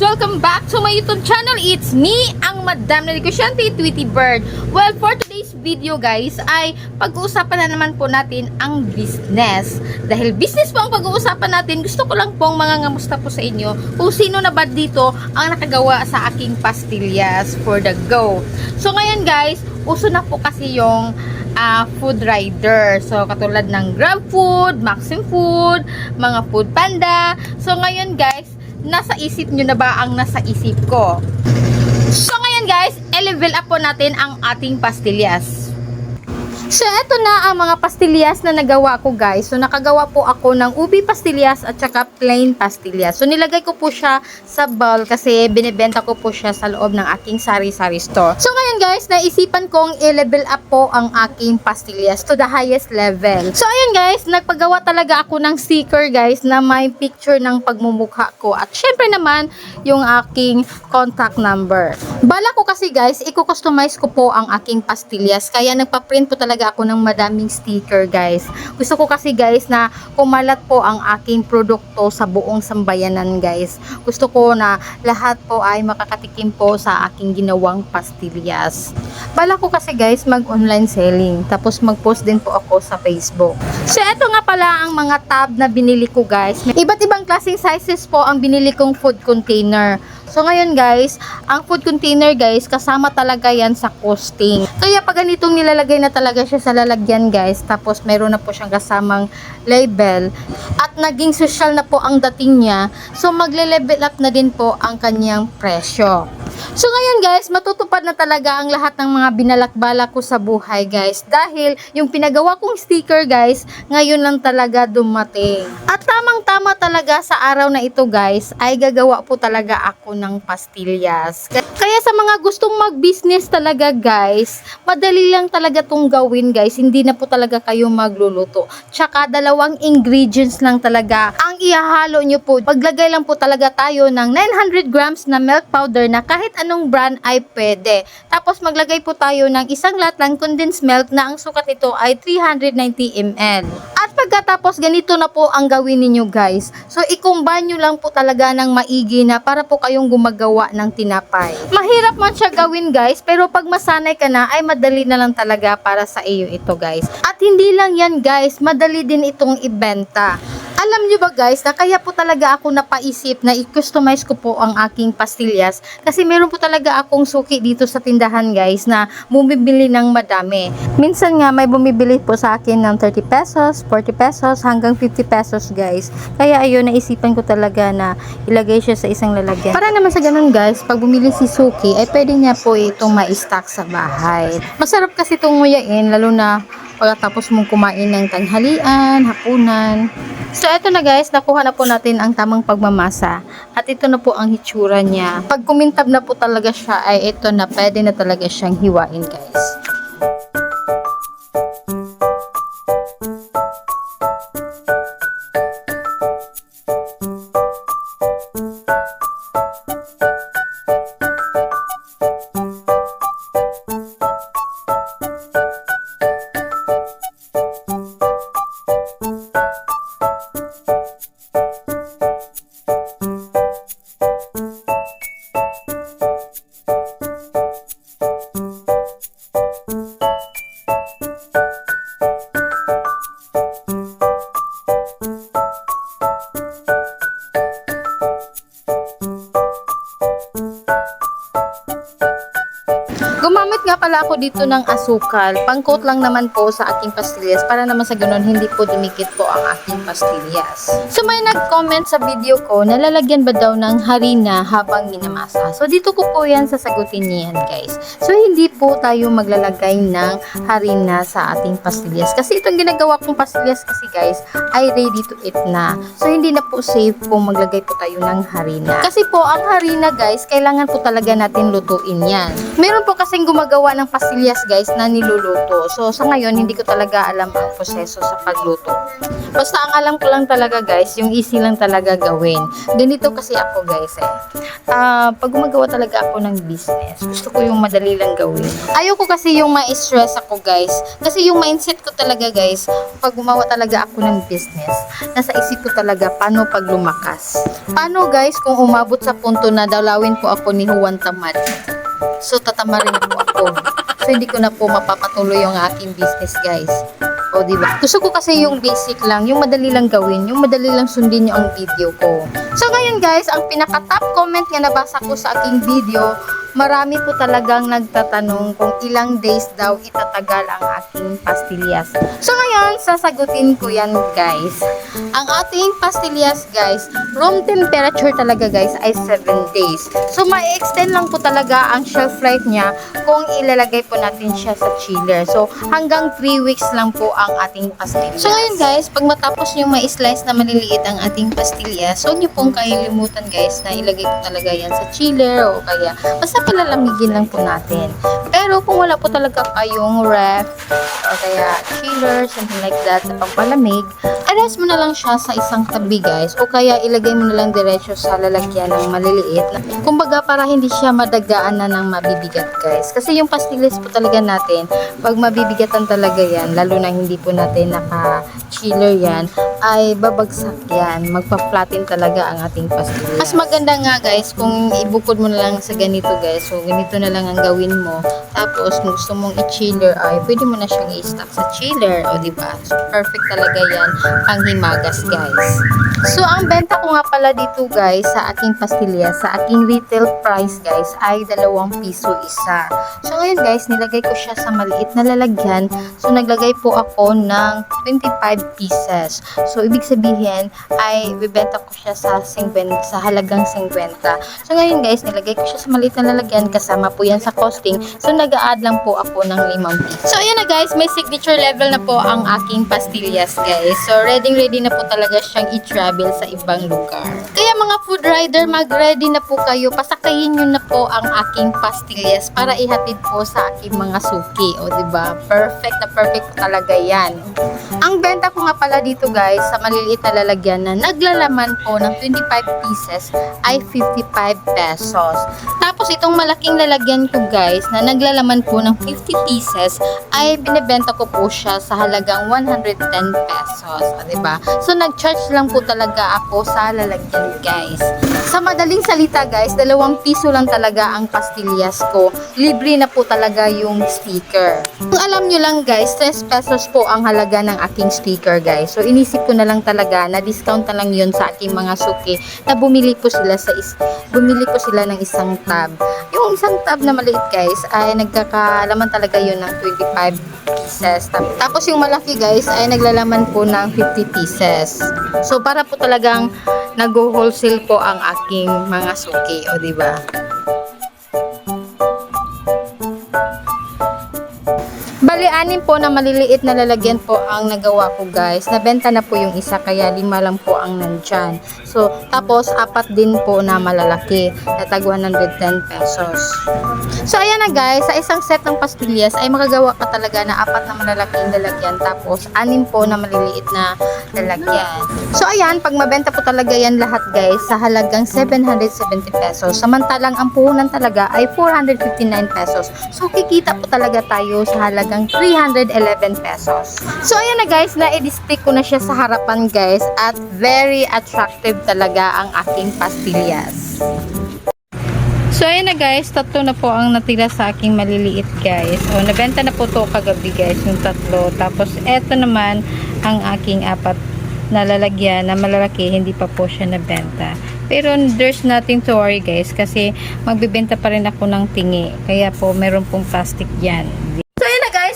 Welcome back to my YouTube channel. It's me, ang Madam na Negosyante, Tweety Bird. Well, for today's video guys, ay pag-uusapan na naman po natin ang business. Dahil business po ang pag-uusapan natin, gusto ko lang pong mga ngamusta po sa inyo kung sino na ba dito ang nakagawa sa aking pastillas for the go. So ngayon guys, uso na po kasi yung food rider. So katulad ng Grab Food, Maxim Food, mga Food Panda. So ngayon guys, nasa isip nyo na ba ang nasa isip ko? So ngayon guys, i-level up po natin ang ating pastillas. So eto na ang mga pastillas na nagawa ko guys. So nakagawa po ako ng ubi pastillas at saka plain pastillas. So nilagay ko po siya sa bowl kasi binibenta ko po siya sa loob ng aking sari-sari store. So ngayon guys, naisipan kong i-level up po ang aking pastillas to the highest level. So ayun guys, nagpagawa talaga ako ng sticker guys na may picture ng pagmumukha ko. At syempre naman, yung aking contact number. Bala ko kasi guys, i-customize ko po ang aking pastillas. Kaya nagpa-print po talaga ako ng madaming sticker guys. Gusto ko kasi guys na kumalat po ang aking produkto sa buong sambayanan guys. Gusto ko na lahat po ay makakatikim po sa aking ginawang pastillas. Bala ko kasi guys mag-online selling. Tapos mag-post din po ako sa Facebook. So eto nga pala ang mga tab na binili ko guys. Iba't ibang klaseng sizes po ang binili kong food container. So ngayon guys, ang food container guys, kasama talaga yan sa costing. Kaya pag ganitong nilalagay na talaga siya sa lalagyan guys, tapos meron na po siyang kasamang label, at naging social na po ang dating niya, so magle-level up na din po ang kanyang presyo. So ngayon guys, matutupad na talaga ang lahat ng mga binalakbala ko sa buhay guys. Dahil yung pinagawa kong sticker guys, ngayon lang talaga dumating. At tamang-tama talaga sa araw na ito guys, ay gagawa po talaga ako ng pastillas. Kaya sa mga gustong mag-business talaga guys, madali lang talaga tong gawin guys. Hindi na po talaga kayo magluluto. Tsaka 2 ingredients lang talaga ang ihahalo nyo po. Paglagay lang po talaga tayo ng 900 grams na milk powder na kahit anong brand ay pwede. Tapos maglagay po tayo ng isang latang condensed milk na ang sukat nito ay 390 ml. At pagkatapos ganito na po ang gawin ninyo guys. So i-combine nyo lang po talaga ng maigi na para po kayong gumagawa ng tinapay. Mahirap man siya gawin guys, pero pag masanay ka na ay madali na lang talaga para sa iyo ito guys. At hindi lang yan guys, madali din itong ibenta. Alam nyo ba guys, na kaya po talaga ako napaisip na i-customize ko po ang aking pastillas kasi meron po talaga akong suki dito sa tindahan guys na bumibili ng madami. Minsan nga may bumibili po sa akin ng 30 pesos, 40 pesos hanggang 50 pesos guys. Kaya ayun, naisipan ko talaga na ilagay siya sa isang lalagyan. Para naman sa ganun guys, pag bumili si suki ay pwede niya po itong ma-stock sa bahay. Masarap kasi itong nguyain, lalo na pagkatapos mong kumain ng tanghalian, hapunan. So eto na guys, nakuha na po natin ang tamang pagmamasa. At ito na po ang hitsura niya. Pag kumintab na po talaga siya ay ito na, pwede na talaga siyang hiwain guys. Gumamit nga pala ako dito ng asukal. Pang-coat lang naman po sa aking pastillas para naman sa ganun hindi po dumikit po ang aking pastillas. So may nag-comment sa video ko na lalagyan ba daw ng harina habang minamasa. So dito ko po yan sasagutin niyan guys. So hindi po tayo maglalagay ng harina sa ating pastillas. Kasi itong ginagawa kong pastillas kasi guys ay ready to eat na. So hindi na po safe kung maglagay po tayo ng harina. Kasi po ang harina guys, kailangan po talaga natin lutuin yan. Meron po kasing gumagawa ng ng pastillas guys na niluluto. So sa ngayon hindi ko talaga alam ang proseso sa pagluto. Basta ang alam ko lang talaga guys, yung easy lang talaga gawin. Ganito kasi ako guys pag gumagawa talaga ako ng business, gusto ko yung madali lang gawin. Ayoko kasi yung ma-stress ako guys. Kasi yung mindset ko talaga guys, pag gumawa talaga ako ng business, nasa isip ko talaga paano pag lumakas. Paano guys kung umabot sa punto na dalawin po ako ni Juan Tamad. So tatamarin po ako. So hindi ko na po mapapatuloy yung aking business guys. O diba? Gusto ko kasi yung basic lang, yung madali lang gawin, yung madali lang sundin nyo ang video ko. So ngayon guys, ang pinaka top comment nga nabasa ko sa aking video, marami po talagang nagtatanong kung ilang days daw itatagal ang aking pastillas. So ngayon, sasagutin ko yan guys. Ang ating pastillas guys, room temperature talaga guys ay 7 days. So ma-extend lang po talaga ang shelf life niya kung ilalagay po natin siya sa chiller. So hanggang 3 weeks lang po ang ating pastillas. So ngayon guys, pag matapos nyo ma-slice na maliliit ang ating pastillas, so nyo pong kalilimutan guys na ilagay po talaga yan sa chiller o kaya basta palalamigin lang po natin. Pero kung wala po talaga kayong ref o kaya chiller, something like that na pampalamig, arrest mo na lang siya sa isang tabi guys o kaya ilagay mo na lang diretso sa lalagyan ng maliliit. Kumbaga para hindi siya madagaan na ng mabibigat guys. Kasi yung pastillas po talaga natin, pag mabibigatan talaga yan, lalo na hindi po natin naka-chiller yan, ay babagsak yan. Magpa-flatten talaga ang ating pastillas. Mas maganda nga guys kung ibukod mo na lang sa ganito guys. So ganito na lang ang gawin mo. Tapos kung gusto mong i-chiller ay pwede mo na siyang i-stock sa chiller. O diba? So perfect talaga yan pang himagas guys. So ang benta ko nga pala dito guys sa aking pastillas, sa aking retail price guys ay 2 piso isa. So ngayon guys, nilagay ko siya sa maliit na lalagyan. So naglagay po ako ng 25 pieces. So ibig sabihin ay bibenta ko siya sa 50, sa halagang 50. So ngayon guys, nilagay ko siya sa maliit na lalagyan, kasama po yan sa costing. So nag-a-add lang po ako ng 5 pieces. So ayan na guys, may signature level na po ang aking pastillas guys. So ready na po talaga siyang i-travel sa ibang lugar. Kaya mga food rider, mag-ready na po kayo. Pasakayin nyo na po ang aking pastillas para ihatid po sa aking mga suki. O diba? Perfect na perfect po talaga yan. Ang benta ko nga pala dito guys, sa maliliit na lalagyan na naglalaman po ng 25 pieces ay 55 pesos. Tapos itong malaking lalagyan ko guys na naglalaman po ng 50 pieces ay binibenta ko po siya sa halagang 110 pesos. O diba? So nag-charge lang po talaga ako sa lalagyan guys. Sa madaling salita guys, 2 piso lang talaga ang pastillas ko. Libre na po talaga yung sticker. Kung alam nyo lang guys, 3 pesos po ang halaga ng aking sticker guys. So inisip ko na lang talaga na discount na lang yun sa aking mga suki na bumili po sila ng isang tab. Yung isang tab na maliit guys ay nagkakalaman talaga yun ng 25 pieces. Tapos yung malaki guys ay naglalaman po ng 50 pieces. So para po talagang nag-wholesale po ang aking mga suki, o diba? Bali, 6 po na maliliit na lalagyan po ang nagawa ko guys. Nabenta na po yung isa kaya 5 lang po ang nandyan. So, tapos 4 din po na malalaki na tag 110 pesos. So, ayan na guys. Sa isang set ng pastillas ay makagawa ka talaga na 4 na malalaking lalagyan. Tapos 6 po na maliliit na lalagyan. So, ayan. Pag mabenta po talaga yan lahat guys sa halagang 770 pesos. Samantalang ang puhunan talaga ay 459 pesos. So, kikita po talaga tayo sa halagang 311 pesos. So, ayan na guys, na-display ko na siya sa harapan guys at very attractive talaga ang aking pastillas. So, ayan na guys, 3 na po ang natira sa aking maliliit guys. O, nabenta na po to kagabi guys, yung 3. Tapos, eto naman ang aking 4 na lalagyan na malalaki, hindi pa po siya nabenta. Pero there's nothing to worry guys kasi magbibenta pa rin ako ng tingi. Kaya po, meron pong plastic yan.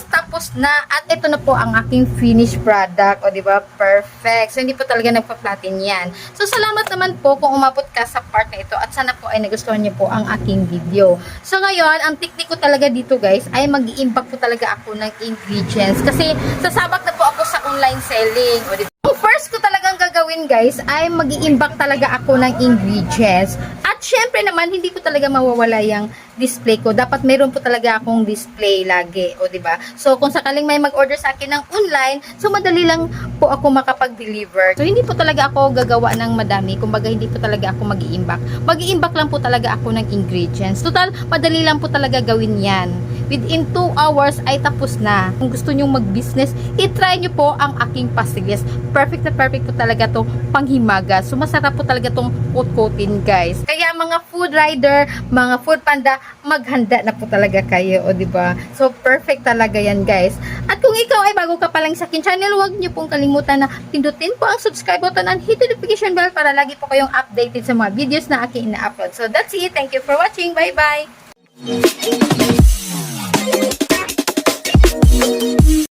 Tapos na, at ito na po ang aking finished product, o diba, perfect. So, hindi po talaga nagpa-flatten yan. So, salamat naman po kung umabot ka sa part na ito at sana po ay nagustuhan niyo po ang aking video. So, ngayon, ang technique ko talaga dito guys, ay mag-i-impact po talaga ako ng ingredients kasi sasabak na po ako sa online selling, o diba? First first ko talagang gagawin guys ay mag-i-imbak talaga ako ng ingredients. At syempre naman hindi ko talaga mawawala yung display ko. Dapat meron po talaga akong display lagi, o di ba? So kung sakaling may mag-order sa akin ng online, so madali lang po ako makapag-deliver. So hindi po talaga ako gagawa ng madami. Kumbaga hindi po talaga ako mag-i-imbak. Mag-i-imbak lang po talaga ako ng ingredients. Total, madali lang po talaga gawin 'yan. Within 2 hours ay tapos na. Kung gusto nyong mag-business, i-try nyo po ang aking pastillas. Perfect na perfect po talaga itong panghimaga. So, masarap po talaga itong kutkutin, guys. Kaya mga food rider, mga food panda, maghanda na po talaga kayo, o diba? So, perfect talaga yan, guys. At kung ikaw ay bago ka pa lang sa akin channel, huwag nyo pong kalimutan na pindutin po ang subscribe button and hit the notification bell para lagi po kayong updated sa mga videos na aking ina-upload. So, that's it. Thank you for watching. Bye-bye!